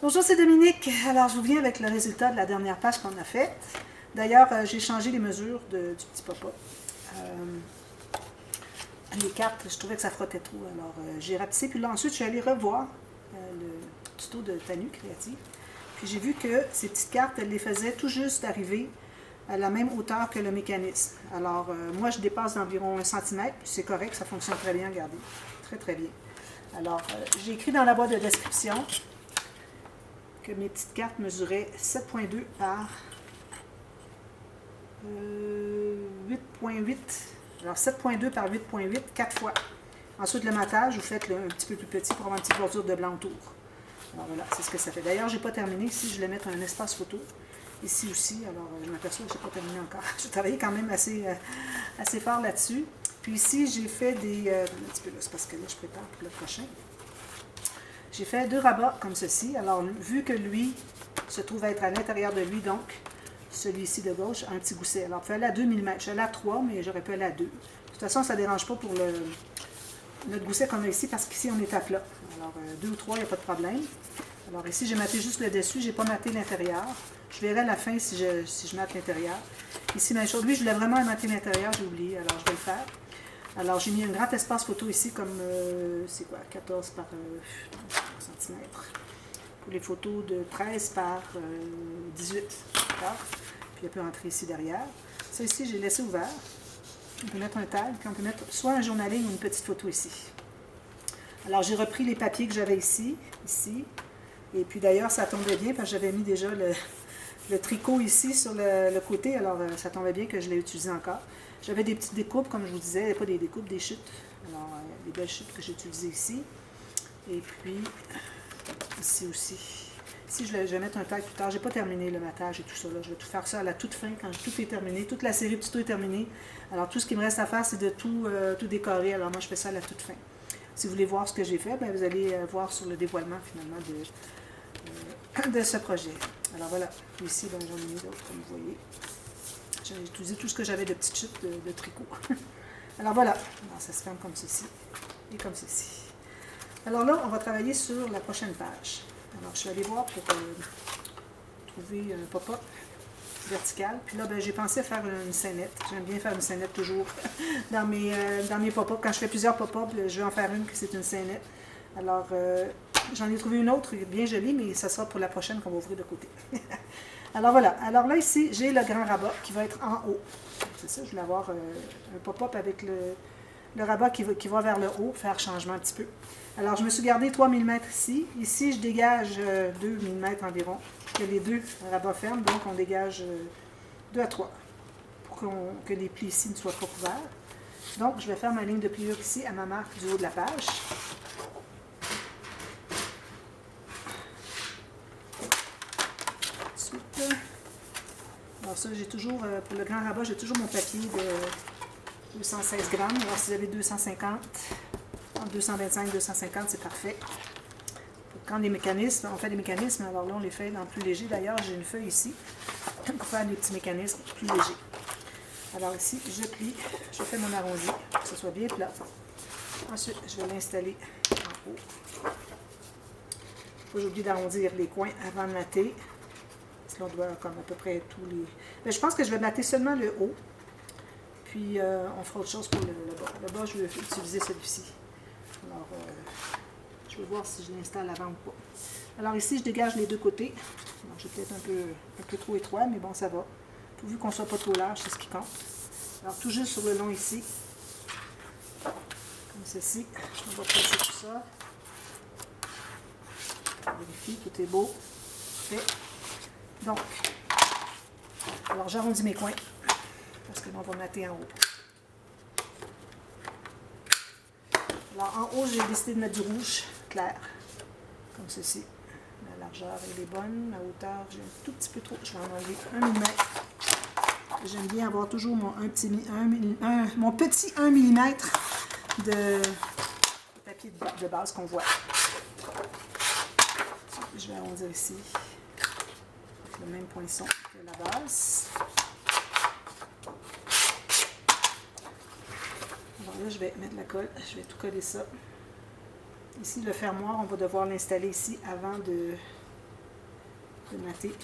Bonjour, c'est Dominique. Alors, je vous viens avec le résultat de la dernière page qu'on a faite. D'ailleurs, j'ai changé les mesures du petit papa. Les cartes, je trouvais que ça frottait trop. Alors, j'ai rapetissé. Puis là, ensuite, je suis allée revoir le tuto de Tanu Créative. Puis j'ai vu que ces petites cartes, elle les faisait tout juste arriver à la même hauteur que le mécanisme. Alors, moi, je dépasse d'environ 1 cm. Puis c'est correct, ça fonctionne très bien, regardez. Très, très bien. Alors, j'ai écrit dans la boîte de description que mes petites cartes mesuraient 7,2 par 8,8. Alors 7,2 par 8,8, 4 fois. Ensuite, le matage, vous faites un petit peu plus petit pour avoir une petite bordure de blanc autour. Alors voilà, c'est ce que ça fait. D'ailleurs, je n'ai pas terminé. Ici, je vais mettre un espace photo. Ici aussi, alors je m'aperçois que je n'ai pas terminé encore. J'ai travaillé quand même assez fort là-dessus. Puis ici, j'ai fait des... un petit peu là, c'est parce que là, je prépare pour le prochain. J'ai fait 2 rabats comme ceci. Alors, vu que lui se trouve être à l'intérieur de lui, donc, celui-ci de gauche, un petit gousset. Alors, il faut aller à 2 mm. Je suis allée à 3, mais j'aurais pu aller à 2. De toute façon, ça ne dérange pas pour notre gousset qu'on a ici, parce qu'ici, on est à plat. Alors, 2 ou 3, il n'y a pas de problème. Alors, ici, j'ai maté juste le dessus. Je n'ai pas maté l'intérieur. Je verrai à la fin si je mate l'intérieur. Ici, même chose. Lui, je voulais vraiment mater l'intérieur. J'ai oublié. Alors, je vais le faire. Alors, j'ai mis un grand espace photo ici, comme, c'est quoi, 14 par cm. Pour les photos de 13 par 18. D'accord? Puis, elle peut entrer ici derrière. Ça, ici, j'ai laissé ouvert. On peut mettre un tag, puis on peut mettre soit un journaling ou une petite photo ici. Alors, j'ai repris les papiers que j'avais ici. Et puis, d'ailleurs, ça tombait bien, parce que j'avais mis déjà le tricot ici sur le côté. Alors, ça tombait bien que je l'ai utilisé encore. J'avais des petites découpes, comme je vous disais, pas des découpes, des chutes. Alors, des belles chutes que j'ai utilisées ici. Et puis, ici aussi. Ici, je vais mettre un tag plus tard. Je n'ai pas terminé le matage et tout ça. Là. Je vais tout faire ça à la toute fin, quand tout est terminé. Toute la série de tutos est terminée. Alors, tout ce qui me reste à faire, c'est de tout décorer. Alors, moi, je fais ça à la toute fin. Si vous voulez voir ce que j'ai fait, bien, vous allez voir sur le dévoilement, finalement, de ce projet. Alors, voilà. Ici, ben, j'en ai mis d'autres, comme vous voyez. J'ai utilisé tout ce que j'avais de petites chutes de tricot. Alors voilà, alors, ça se ferme comme ceci et comme ceci. Alors là, on va travailler sur la prochaine page. Alors je suis allée voir pour trouver un pop-up vertical. Puis là, ben, j'ai pensé à faire une scénette. J'aime bien faire une scénette toujours dans mes pop-up. Quand je fais plusieurs pop-up, je vais en faire une que c'est une scénette. Alors, j'en ai trouvé une autre bien jolie, mais ça sera pour la prochaine qu'on va ouvrir de côté. Alors voilà, alors là ici, j'ai le grand rabat qui va être en haut. C'est ça, je voulais avoir un pop-up avec le rabat qui va vers le haut, faire changement un petit peu. Alors je me suis gardé 3 mm ici. Ici, je dégage 2 mm environ, que les deux rabats ferment, donc on dégage 2 à 3 pour que les plis ici ne soient pas couverts. Donc je vais faire ma ligne de pliure ici à ma marque du haut de la page. Alors ça, j'ai toujours, pour le grand rabat, j'ai toujours mon papier de 216 grammes. Alors si vous avez 250, entre 225 et 250, c'est parfait. Quand les mécanismes, on fait des mécanismes, alors là, on les fait en plus léger. D'ailleurs, j'ai une feuille ici pour faire des petits mécanismes plus légers. Alors ici, je plie, je fais mon arrondi, pour que ce soit bien plat. Ensuite, je vais l'installer en haut. Faut pas j'oublie d'arrondir les coins avant de mater. Là, on doit comme à peu près tous les... Mais je pense que je vais mater seulement le haut. Puis, on fera autre chose pour le bas. Le bas, je vais utiliser celui-ci. Alors, je vais voir si je l'installe avant ou pas. Alors ici, je dégage les deux côtés. J'ai peut-être un peu trop étroit, mais bon, ça va. Pourvu qu'on ne soit pas trop large, c'est ce qui compte. Alors, tout juste sur le long ici. Comme ceci. On va placer tout ça. On vérifie, tout est beau. Fait. Donc, alors j'arrondis mes coins, parce que là, on va mater en haut. Alors, en haut, j'ai décidé de mettre du rouge clair, comme ceci. La largeur, elle est bonne. La hauteur, j'ai un tout petit peu trop. Je vais en enlever 1 mm. J'aime bien avoir toujours mon petit 1 mm de papier de base qu'on voit. Je vais arrondir ici. Le même poinçon que la base. Alors là, je vais mettre la colle, je vais tout coller ça. Ici, le fermoir, on va devoir l'installer ici avant de de mater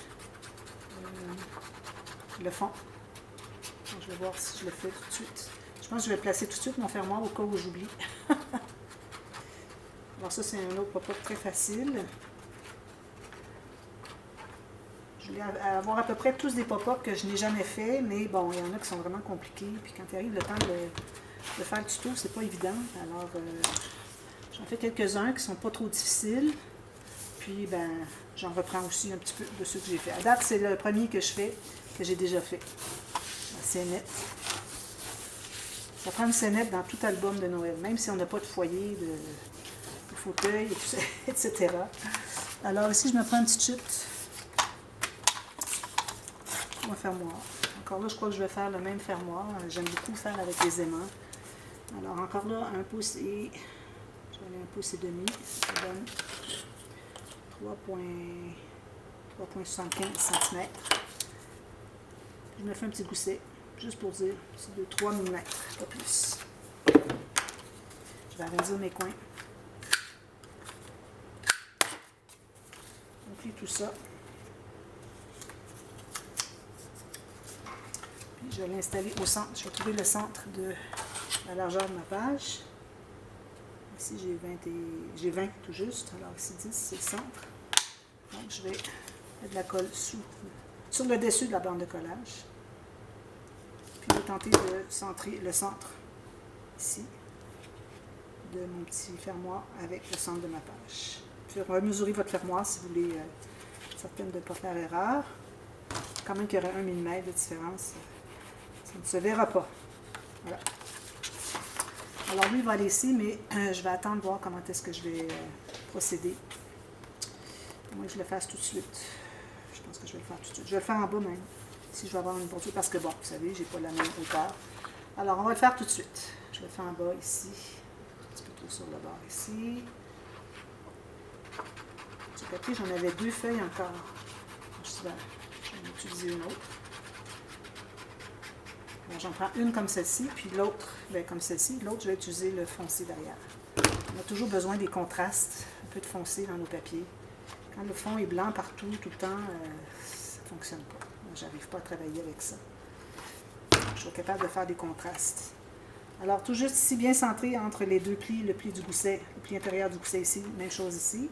le fond. Donc, je vais voir si je le fais tout de suite. Je pense que je vais placer tout de suite mon fermoir au cas où j'oublie. Alors ça, c'est un autre pop-up très facile. Je voulais avoir à peu près tous des pop-up que je n'ai jamais fait, mais bon, il y en a qui sont vraiment compliqués. Puis quand il arrive le temps de faire le tuto, c'est pas évident. Alors, j'en fais quelques-uns qui sont pas trop difficiles. Puis, ben, j'en reprends aussi un petit peu de ceux que j'ai fait. À date, c'est le premier que je fais, que j'ai déjà fait. La scénette. Ça prend une scénette dans tout album de Noël, même si on n'a pas de foyer, de fauteuil, et tout ça, etc. Alors ici, je me prends une petite chute. Mon fermoir. Encore là, je crois que je vais faire le même fermoir. J'aime beaucoup faire avec les aimants. Alors encore là, 1 pouce et... Je vais aller 1 pouce et demi. Ça donne 3,75 cm. Je me fais un petit gousset, juste pour dire, c'est de 3 mm, pas plus. Je vais arrondir mes coins. On plie tout ça. Puis je vais l'installer au centre. Je vais trouver le centre de la largeur de ma page. Ici, j'ai 20 tout juste. Alors ici, 10, c'est le centre. Donc, je vais mettre de la colle sur le dessus de la bande de collage. Puis, je vais tenter de centrer le centre ici de mon petit fermoir avec le centre de ma page. Puis, mesurez votre fermoir si vous voulez certaines de ne pas faire erreur. Quand même qu'il y aurait 1 mm de différence, ça ne se verra pas. Voilà. Alors lui, il va aller ici, mais je vais attendre voir comment est-ce que je vais procéder. Moi, je le fasse tout de suite. Je pense que je vais le faire tout de suite. Je vais le faire en bas même, si je vais avoir une bordure, parce que bon, vous savez, j'ai pas la même hauteur. Alors, on va le faire tout de suite. Je vais le faire en bas ici, un petit peu trop sur le bord ici. Ce papier, j'en avais 2 feuilles encore. Je vais en utiliser une autre. J'en prends une comme celle-ci, puis l'autre, comme celle-ci. L'autre, je vais utiliser le foncé derrière. On a toujours besoin des contrastes, un peu de foncé dans nos papiers. Quand le fond est blanc partout, tout le temps, ça ne fonctionne pas. Je n'arrive pas à travailler avec ça. Je suis capable de faire des contrastes. Alors, tout juste ici, bien centré entre les 2 plis, le pli du gousset, le pli intérieur du gousset ici, même chose ici.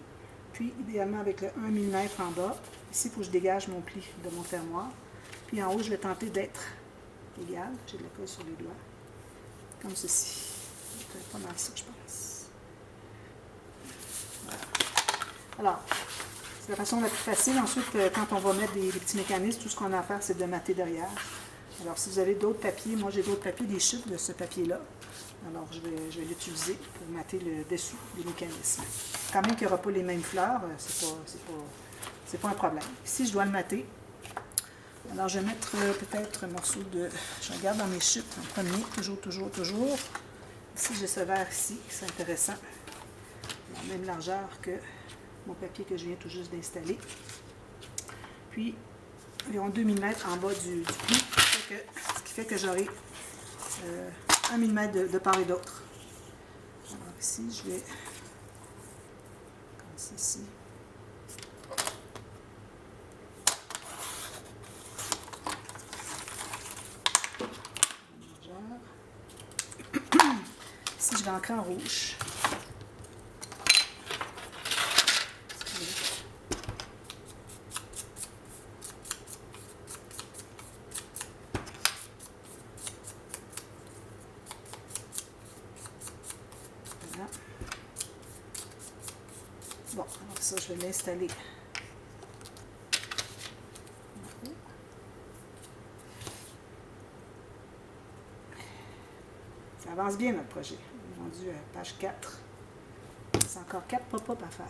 Puis, idéalement, avec le 1 mm en bas. Ici, il faut que je dégage mon pli de mon fermoir. Puis, en haut, je vais tenter d'être égal. J'ai de la colle sur les doigts. Comme ceci. C'est pas mal ça, je pense. Voilà. Alors, c'est la façon la plus facile. Ensuite, quand on va mettre des petits mécanismes, tout ce qu'on a à faire, c'est de mater derrière. Alors, si vous avez d'autres papiers, moi j'ai d'autres papiers, des chutes de ce papier-là. Alors, je vais l'utiliser pour mater le dessous des mécanismes. Quand même qu'il n'y aura pas les mêmes fleurs, c'est pas un problème. Ici, je dois le mater. Alors, je vais mettre peut-être un morceau de... Je regarde dans mes chutes en premier, toujours. Ici, j'ai ce vert ici, c'est intéressant. La même largeur que mon papier que je viens tout juste d'installer. Puis, environ 2 mm en bas du pli, ce qui fait que j'aurai 1 mm de part et d'autre. Alors ici, je vais comme ceci. Ici, je vais ancrer en rouge. Voilà. Bon, alors ça, je vais l'installer. Ça avance bien, notre projet. On est rendu à page 4. C'est encore 4 pop-up à faire.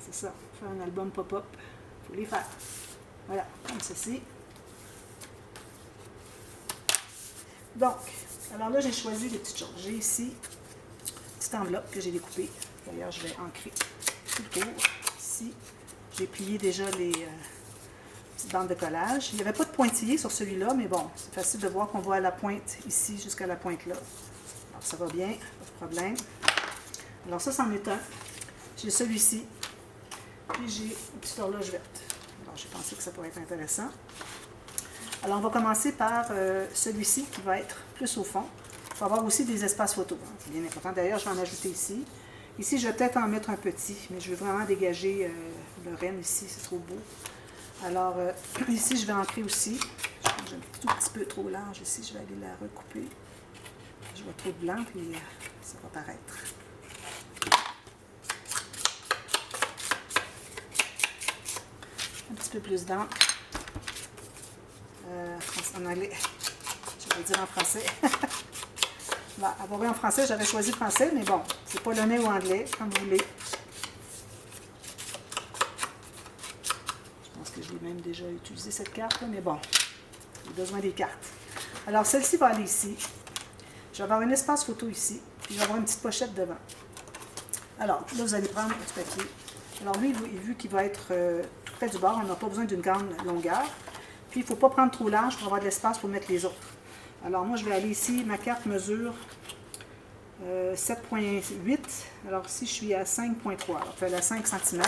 C'est ça, faire un album pop-up. Il faut les faire. Voilà, comme ceci. Donc, alors là, j'ai choisi des petites choses. J'ai ici une petite enveloppe que j'ai découpée. D'ailleurs, je vais ancrer tout le tour. Ici, j'ai plié déjà les petites bandes de collage. Il n'y avait pas de pointillé sur celui-là, mais bon, c'est facile de voir qu'on voit la pointe ici jusqu'à la pointe là. Alors, ça va bien, pas de problème. Alors ça, c'en est un. J'ai celui-ci. puis j'ai une petite horloge verte. Alors, j'ai pensé que ça pourrait être intéressant. Alors, on va commencer par celui-ci qui va être plus au fond. Il faut avoir aussi des espaces photos. Hein. C'est bien important. D'ailleurs, je vais en ajouter ici. Ici, je vais peut-être en mettre un petit, mais je veux vraiment dégager le renne ici. C'est trop beau. Alors, ici, je vais ancrer aussi. J'ai un tout petit peu trop large ici. Je vais aller la recouper. Je vois trop de blanc, puis ça va paraître. Un petit peu plus d'encre. En anglais. Je vais dire en français. Bon, avoir en français, j'avais choisi français, mais bon, c'est polonais ou anglais, comme vous voulez. Je pense que j'ai même déjà utilisé cette carte, mais bon, j'ai besoin des cartes. Alors, celle-ci va aller ici. Je vais avoir un espace photo ici, puis je vais avoir une petite pochette devant. Alors, là, vous allez prendre du papier. Alors, lui, vu qu'il va être tout près du bord, on n'a pas besoin d'une grande longueur. Puis, il ne faut pas prendre trop large pour avoir de l'espace pour mettre les autres. Alors, moi, je vais aller ici. Ma carte mesure 7,8. Alors, ici, je suis à 5,3. Alors, je vais aller à 5 cm. Je vais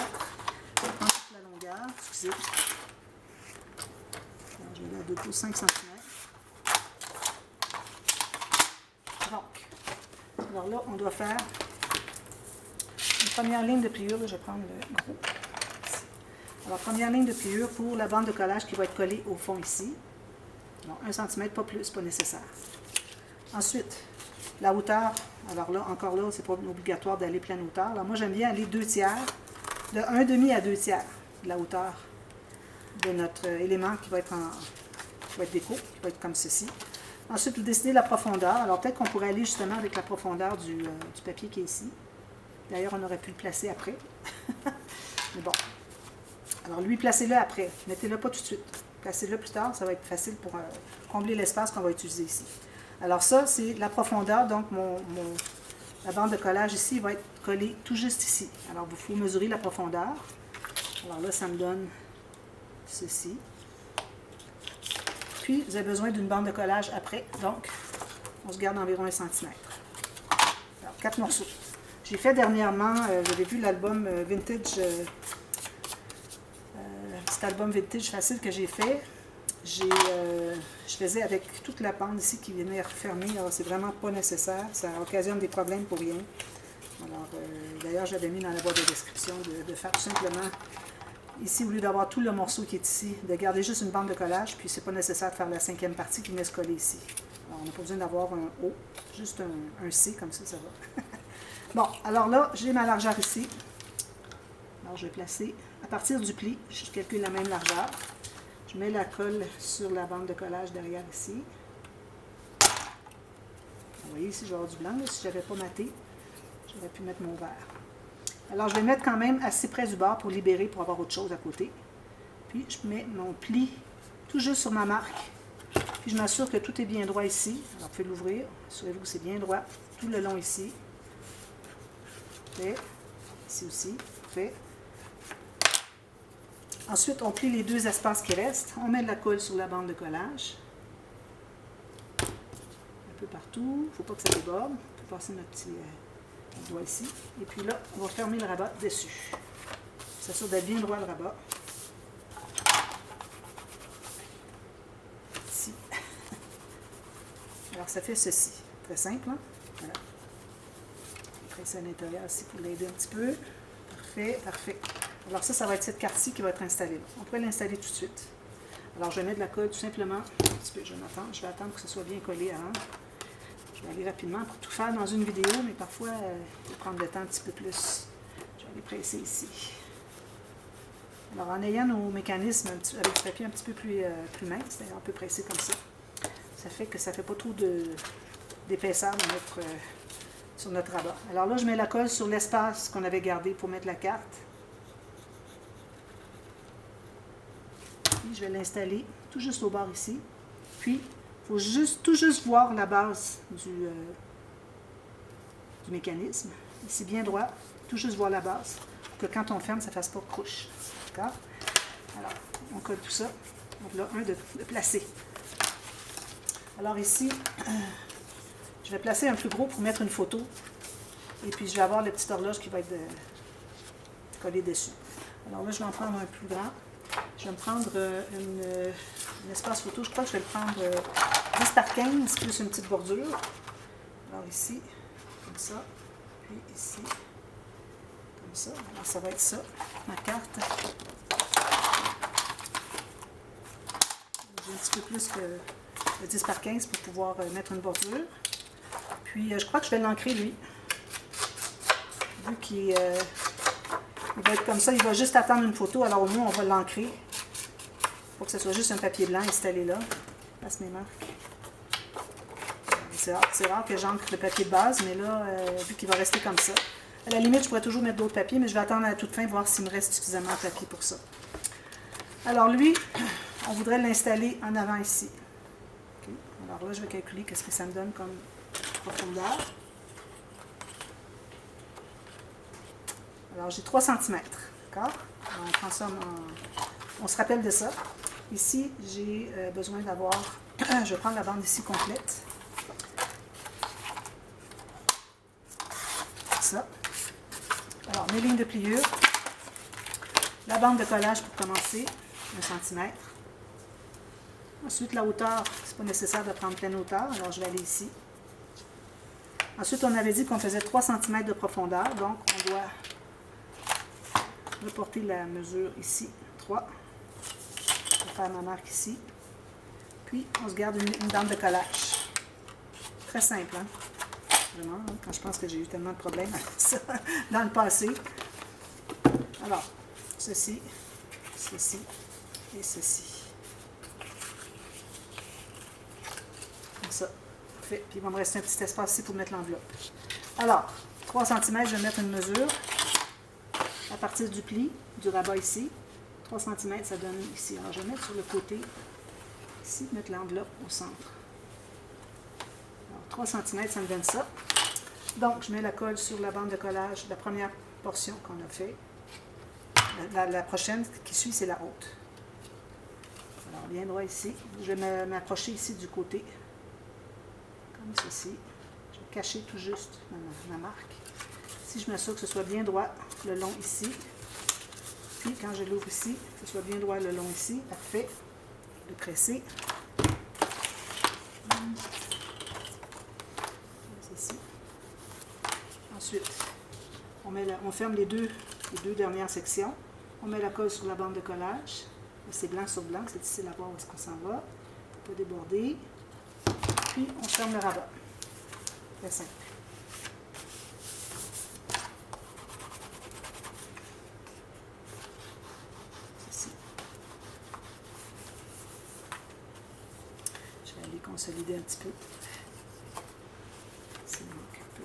prendre toute la longueur. Excusez. Alors, je vais aller à 2 pouces, 5 cm. Donc, alors là, on doit faire une première ligne de pliure. Là, je vais prendre le gros. Alors, première ligne de pliure pour la bande de collage qui va être collée au fond ici. Donc, 1 cm, pas plus, pas nécessaire. Ensuite, la hauteur. Alors là, encore là, c'est pas obligatoire d'aller pleine hauteur. Alors, moi, j'aime bien aller 2 tiers, de 1,5 à 2 tiers de la hauteur de notre élément qui va être déco, qui va être comme ceci. Ensuite, vous décidez la profondeur. Alors, peut-être qu'on pourrait aller justement avec la profondeur du papier qui est ici. D'ailleurs, on aurait pu le placer après. Mais bon. Alors, lui, placez-le après. Mettez-le pas tout de suite. Placez-le plus tard. Ça va être facile pour combler l'espace qu'on va utiliser ici. Alors, ça, c'est la profondeur. Donc, la bande de collage ici va être collée tout juste ici. Alors, il faut mesurer la profondeur. Alors là, ça me donne ceci. Puis, vous avez besoin d'une bande de collage après. Donc, on se garde environ 1 cm. Alors, 4 morceaux. J'ai fait dernièrement, vous avez vu l'album vintage, cet album vintage facile que j'ai fait. Je faisais avec toute la bande ici qui venait refermer. Alors, c'est vraiment pas nécessaire. Ça occasionne des problèmes pour rien. Alors, d'ailleurs, j'avais mis dans la boîte de description de faire tout simplement, ici, au lieu d'avoir tout le morceau qui est ici, de garder juste une bande de collage, puis c'est pas nécessaire de faire la 5e partie qui venait se coller ici. Alors, on n'a pas besoin d'avoir un O, juste un C, comme ça va. Bon, alors là, j'ai ma largeur ici. Alors, je vais placer, à partir du pli, je calcule la même largeur. Je mets la colle sur la bande de collage derrière ici. Vous voyez, ici, je vais avoir du blanc. Là, si je n'avais pas maté, j'aurais pu mettre mon vert. Alors, je vais mettre quand même assez près du bord pour libérer, pour avoir autre chose à côté. Puis, je mets mon pli tout juste sur ma marque. Puis, je m'assure que tout est bien droit ici. Alors, vous pouvez l'ouvrir. Assurez-vous que c'est bien droit tout le long ici. Fait. Ici aussi. Fait. Ensuite, on plie les 2 espaces qui restent. On met de la colle sur la bande de collage. Un peu partout. Il ne faut pas que ça déborde. On peut passer notre petit doigt ici. Et puis là, on va fermer le rabat dessus. S'assure d'être bien droit le rabat. Ici. Alors, ça fait ceci. Très simple, hein? Voilà. Presser à l'intérieur ici pour l'aider un petit peu. Parfait, parfait. Alors ça va être cette carte-ci qui va être installée là. On pourrait l'installer tout de suite. Alors je vais mettre de la colle tout simplement. Un petit peu, je vais attendre que ce soit bien collé avant. Je vais aller rapidement pour tout faire dans une vidéo, mais parfois il faut prendre le temps un petit peu plus. Je vais aller presser ici. Alors en ayant nos mécanismes avec du papier un petit peu plus mince, d'ailleurs on peut presser comme ça. Ça fait que ça ne fait pas trop d'épaisseur sur notre rabat. Alors là, je mets la colle sur l'espace qu'on avait gardé pour mettre la carte. Puis je vais l'installer tout juste au bord ici. Puis, il faut tout juste voir la base du mécanisme. Ici, bien droit, tout juste voir la base. Pour que quand on ferme, ça ne fasse pas couche. D'accord? Alors, on colle tout ça. Donc là, de placer. Alors ici, je vais placer un plus gros pour mettre une photo. Et puis, je vais avoir la petite horloge qui va être collée dessus. Alors là, je vais en prendre un plus grand. Je vais me prendre un espace photo. Je crois que je vais le prendre 10 par 15 plus une petite bordure. Alors ici, comme ça. Puis ici, comme ça. Alors ça va être ça, ma carte. J'ai un petit peu plus que le 10 par 15 pour pouvoir mettre une bordure. Puis je crois que je vais l'ancrer lui. Vu qu'il il va être comme ça, il va juste attendre une photo, alors au moins on va l'ancrer. Pour que ce soit juste un papier blanc installé là. Passe mes marques. C'est rare que j'ancre le papier de base, mais là, vu qu'il va rester comme ça. À la limite, je pourrais toujours mettre d'autres papiers, mais je vais attendre à la toute fin, voir s'il me reste suffisamment de papier pour ça. Alors lui, on voudrait l'installer en avant ici. Okay. Alors là, je vais calculer qu'est-ce que ça me donne comme profondeur. Alors j'ai 3 cm. D'accord? On prend ça on se rappelle de ça. Ici, j'ai besoin d'avoir... je vais prendre la bande ici complète. Ça. Alors, mes lignes de pliure. La bande de collage pour commencer, 1 cm. Ensuite, la hauteur, c'est pas nécessaire de prendre pleine hauteur, alors je vais aller ici. Ensuite, on avait dit qu'on faisait 3 cm de profondeur, donc on doit reporter la mesure ici, 3. Je vais faire ma marque ici. Puis, on se garde une bande de collage. Très simple, hein? Vraiment, hein? Quand je pense que j'ai eu tellement de problèmes avec ça dans le passé. Alors, ceci, ceci et ceci. Comme ça. Parfait. Puis, il va me rester un petit espace ici pour mettre l'enveloppe. Alors, 3 cm, je vais mettre une mesure à partir du pli, du rabat ici. 3 cm, ça donne ici. Alors, je vais mettre sur le côté, ici, mettre l'enveloppe au centre. Alors, 3 cm, ça me donne ça. Donc, je mets la colle sur la bande de collage, la première portion qu'on a fait. La prochaine qui suit, c'est la haute. Alors, bien droit ici. Je vais m'approcher ici du côté, comme ceci. Je vais cacher tout juste ma marque. Ici, je m'assure que ce soit bien droit le long ici. Puis, quand je l'ouvre ici, que ce soit bien droit le long ici. Parfait. Le presser. Ceci. Ensuite, on ferme les deux dernières sections. On met la colle sur la bande de collage. C'est blanc sur blanc, c'est difficile à voir où est-ce qu'on s'en va. Pas déborder. Puis, on ferme le rabat. Très simple. Ceci. Je vais aller consolider un petit peu. Ça manque un peu.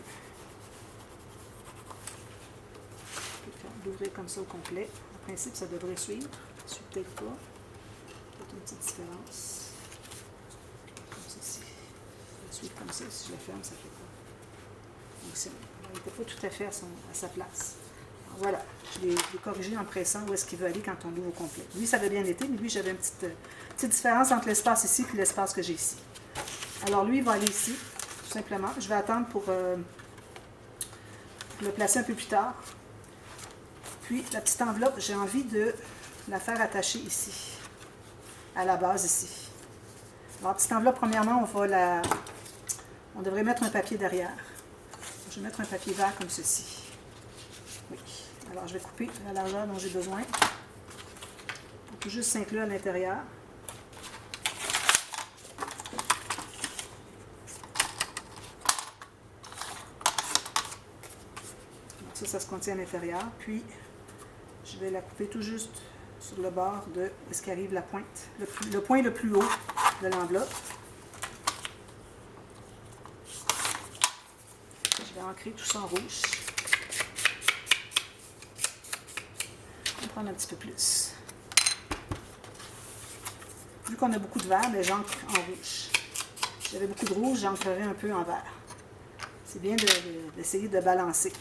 L'ouvrir comme ça au complet. En principe, ça devrait suivre. Ça ne suit peut-être pas. Peut-être une petite différence. Comme ceci. Ça suit comme ça. Si je le ferme, ça ne fait pas. Donc, il n'était pas tout à fait à sa place. Alors, voilà. Je l'ai corrigé en pressant où est-ce qu'il veut aller quand on l'ouvre au complet. Lui, ça avait bien été, mais lui, j'avais une petite différence entre l'espace ici et l'espace que j'ai ici. Alors, lui, il va aller ici, tout simplement. Je vais attendre pour le placer un peu plus tard. Puis, la petite enveloppe, j'ai envie de la faire attacher ici, à la base ici. Alors, petite enveloppe, premièrement, on devrait mettre un papier derrière. Je vais mettre un papier vert comme ceci. Oui. Alors, je vais couper la largeur dont j'ai besoin pour tout juste s'inclure à l'intérieur. Ça se contient à l'intérieur. Puis, je vais la couper tout juste sur le bord de où est-ce qu'arrive la pointe. Le point le plus haut de l'enveloppe. Je vais ancrer tout ça en rouge. On va prendre un petit peu plus. Vu qu'on a beaucoup de vert, mais j'ancre en rouge. Si j'avais beaucoup de rouge, j'ancrerais un peu en vert. C'est bien d'essayer de balancer.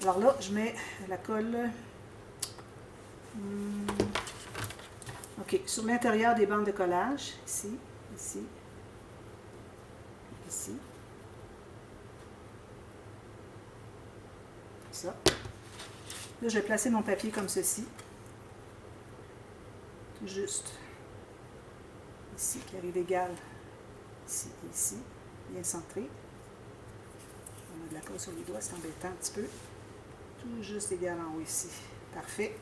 Alors là, je mets la colle OK, sur l'intérieur des bandes de collage, ici, ici, ici. Ça. Là, je vais placer mon papier comme ceci. Tout juste ici, qui arrive égal ici et ici. Bien centré. On a de la colle sur les doigts, c'est embêtant un petit peu. Tout juste égal en haut ici. Parfait.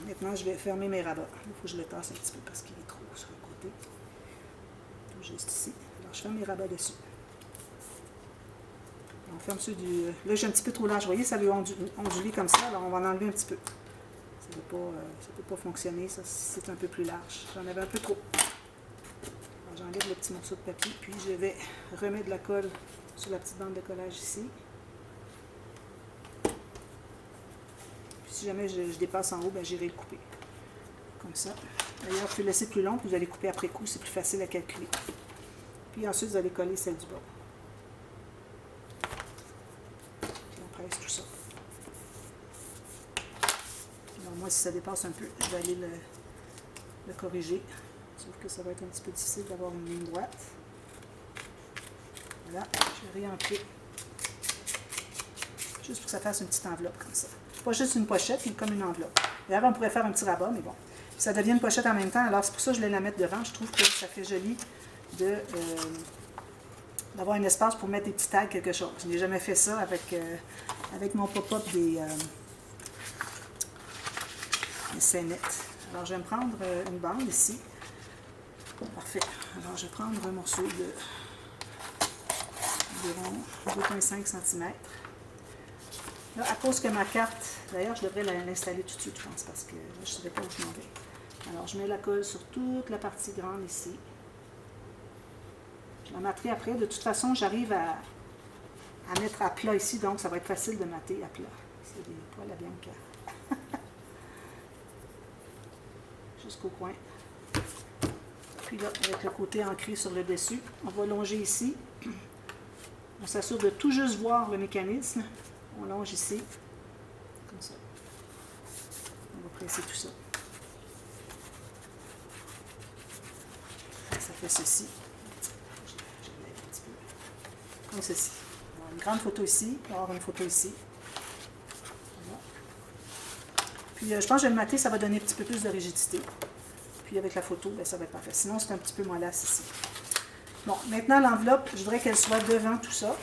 Maintenant, je vais fermer mes rabats. Il faut que je le tasse un petit peu parce qu'il est trop sur le côté. Tout juste ici. Alors, je ferme mes rabats dessus. On ferme ceux du... Là, j'ai un petit peu trop large. Vous voyez, ça veut onduler comme ça. Alors, on va en enlever un petit peu. Ça ne peut pas fonctionner. Ça, c'est un peu plus large. J'en avais un peu trop. Alors, j'enlève le petit morceau de papier. Puis, je vais remettre de la colle sur la petite bande de collage ici. Puis, si jamais je dépasse en haut, ben, j'irai le couper. Comme ça. D'ailleurs, il faut le laisser plus long. Puis, vous allez couper après coup. C'est plus facile à calculer. Puis, ensuite, vous allez coller celle du bord. Tout ça. Alors moi, si ça dépasse un peu, je vais aller le corriger. Sauf que ça va être un petit peu difficile d'avoir une ligne droite. Voilà, je vais réancrer. Juste pour que ça fasse une petite enveloppe comme ça. Pas juste une pochette, mais comme une enveloppe. D'ailleurs, on pourrait faire un petit rabat, mais bon. Puis ça devient une pochette en même temps, alors c'est pour ça que je vais la mettre devant. Je trouve que ça fait joli d'avoir un espace pour mettre des petits tags, quelque chose. Je n'ai jamais fait ça avec mon pop-up des scénettes. Alors, je vais me prendre une bande ici. Parfait. Alors, je vais prendre un morceau d'environ 2,5 cm. Là, à cause que ma carte, d'ailleurs, je devrais l'installer tout de suite, je pense, parce que là, je ne savais pas où je m'en vais. Alors, je mets la colle sur toute la partie grande ici. Je la materai après. De toute façon, j'arrive à mettre à plat ici, donc ça va être facile de mater à plat. C'est des poils à Bianca. Jusqu'au coin. Puis là, avec le côté ancré sur le dessus, on va longer ici. On s'assure de tout juste voir le mécanisme. On longe ici, comme ça. On va presser tout ça. Ça fait ceci. Comme ceci. Alors, une grande photo ici, alors une photo ici. Voilà. Puis je pense que je vais le mater, ça va donner un petit peu plus de rigidité. Puis avec la photo, bien, ça va être parfait. Sinon, c'est un petit peu mollasse ici. Bon, maintenant l'enveloppe, je voudrais qu'elle soit devant tout ça.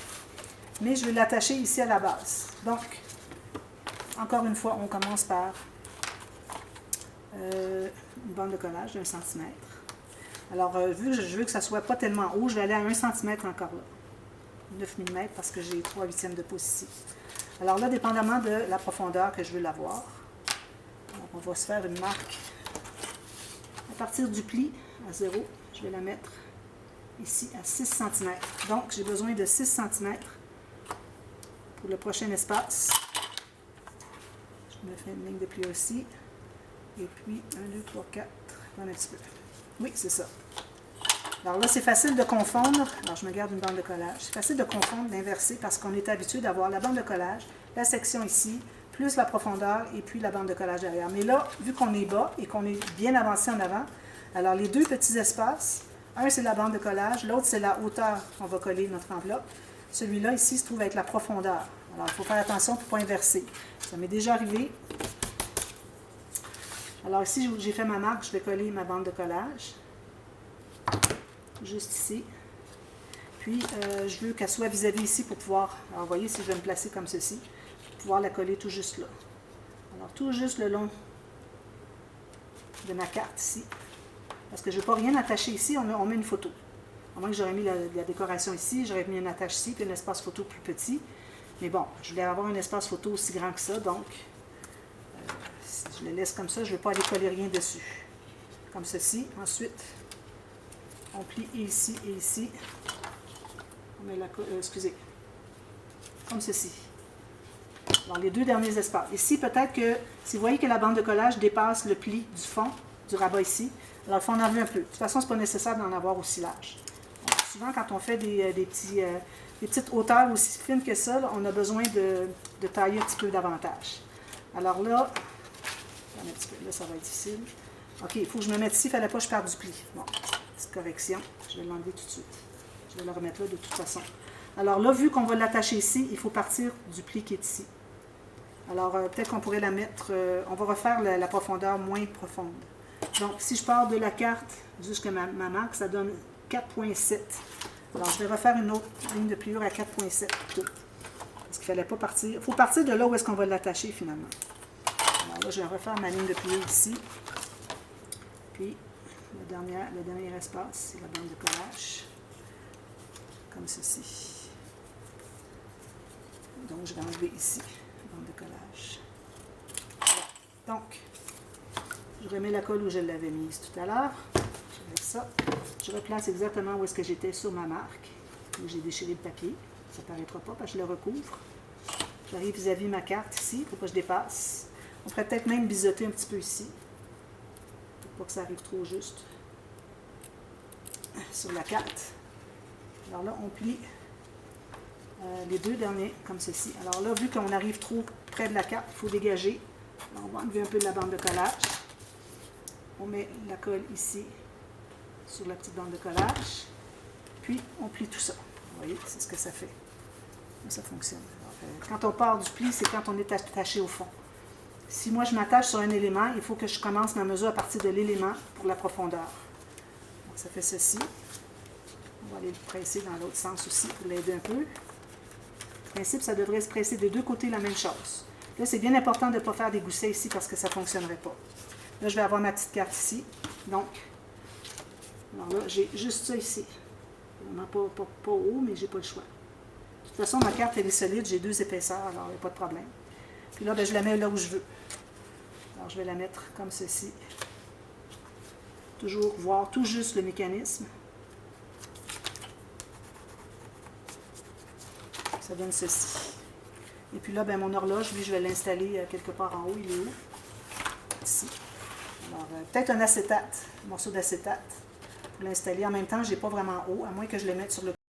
Mais je vais l'attacher ici à la base. Donc, encore une fois, on commence par une bande de collage d'1 cm. Alors, vu que je veux que ça ne soit pas tellement haut, je vais aller à 1 cm encore là. 9 mm parce que j'ai 3/8 de pouce ici. Alors là, dépendamment de la profondeur que je veux l'avoir, on va se faire une marque. À partir du pli à 0, je vais la mettre ici à 6 cm. Donc, j'ai besoin de 6 cm pour le prochain espace. Je me fais une ligne de pli aussi. Et puis, 1, 2, 3, 4. Un petit peu. Oui, c'est ça. Alors là, c'est facile de confondre. Alors, je me garde une bande de collage. C'est facile de confondre, d'inverser, parce qu'on est habitué d'avoir la bande de collage, la section ici, plus la profondeur, et puis la bande de collage derrière. Mais là, vu qu'on est bas et qu'on est bien avancé en avant, alors les deux petits espaces, un, c'est la bande de collage, l'autre, c'est la hauteur qu'on va coller notre enveloppe. Celui-là, ici, se trouve être la profondeur. Alors, il faut faire attention pour ne pas inverser. Ça m'est déjà arrivé. Alors, ici, j'ai fait ma marque, je vais coller ma bande de collage. Juste ici. Puis, je veux qu'elle soit vis-à-vis ici pour pouvoir, alors vous voyez, si je vais me placer comme ceci, pour pouvoir la coller tout juste là. Alors, tout juste le long de ma carte ici. Parce que je ne veux pas rien attacher ici, on met une photo. À moins que j'aurais mis la décoration ici, j'aurais mis une attache ici, puis un espace photo plus petit. Mais bon, je voulais avoir un espace photo aussi grand que ça, donc si je le laisse comme ça, je ne veux pas aller coller rien dessus. Comme ceci. Ensuite, on plie ici et ici. On met la excusez. Comme ceci. Dans les deux derniers espaces. Ici, peut-être que, si vous voyez que la bande de collage dépasse le pli du fond, du rabat ici, alors il faut en enlever un peu. De toute façon, ce n'est pas nécessaire d'en avoir aussi large. Donc, souvent, quand on fait des petites hauteurs aussi fines que ça, là, on a besoin de tailler un petit peu davantage. Alors là, un petit peu, là, ça va être difficile. OK, il faut que je me mette ici, il ne fallait pas que je perde du pli. Bon, petite correction. Je vais l'enlever tout de suite. Je vais le remettre là de toute façon. Alors là, vu qu'on va l'attacher ici, il faut partir du pli qui est ici. Alors, peut-être qu'on pourrait la mettre... on va refaire la profondeur moins profonde. Donc, si je pars de la carte jusqu'à ma marque, ça donne 4,7. Alors, je vais refaire une autre ligne de pliure à 4,7 plutôt. Parce qu'il ne fallait pas partir... Il faut partir de là où est-ce qu'on va l'attacher finalement. Alors là, je vais refaire ma ligne de pliure ici. Puis, le dernier espace, c'est la bande de collage. Comme ceci. Donc, je vais enlever ici la bande de collage. Voilà. Donc, je remets la colle où je l'avais mise tout à l'heure. Je mets ça. Je replace exactement où est-ce que j'étais sur ma marque. J'ai déchiré le papier. Ça ne paraîtra pas parce que je le recouvre. J'arrive vis-à-vis ma carte ici. Il ne faut pas que je dépasse. On pourrait peut-être même biseauter un petit peu ici. Pour pas que ça arrive trop juste sur la carte. Alors là, on plie les deux derniers comme ceci. Alors là, vu qu'on arrive trop près de la carte, il faut dégager. Alors, on va enlever un peu de la bande de collage. On met la colle ici sur la petite bande de collage. Puis, on plie tout ça. Vous voyez, c'est ce que ça fait. Ça fonctionne. Alors, quand on part du pli, c'est quand on est attaché au fond. Si moi, je m'attache sur un élément, il faut que je commence ma mesure à partir de l'élément pour la profondeur. Donc, ça fait ceci. On va aller le presser dans l'autre sens aussi pour l'aider un peu. En principe, ça devrait se presser de deux côtés la même chose. Là, c'est bien important de ne pas faire des goussets ici parce que ça ne fonctionnerait pas. Là, je vais avoir ma petite carte ici. Donc, alors là, j'ai juste ça ici. Vraiment pas haut, mais j'ai pas le choix. De toute façon, ma carte, elle est solide. J'ai deux épaisseurs, alors il n'y a pas de problème. Puis là, ben, je la mets là où je veux. Alors, je vais la mettre comme ceci. Toujours voir tout juste le mécanisme. Ça donne ceci. Et puis là, ben, mon horloge, lui, je vais l'installer quelque part en haut. Il est où? Ici. Alors, peut-être un acétate, un morceau d'acétate pour l'installer. En même temps, je n'ai pas vraiment haut, à moins que je le mette sur le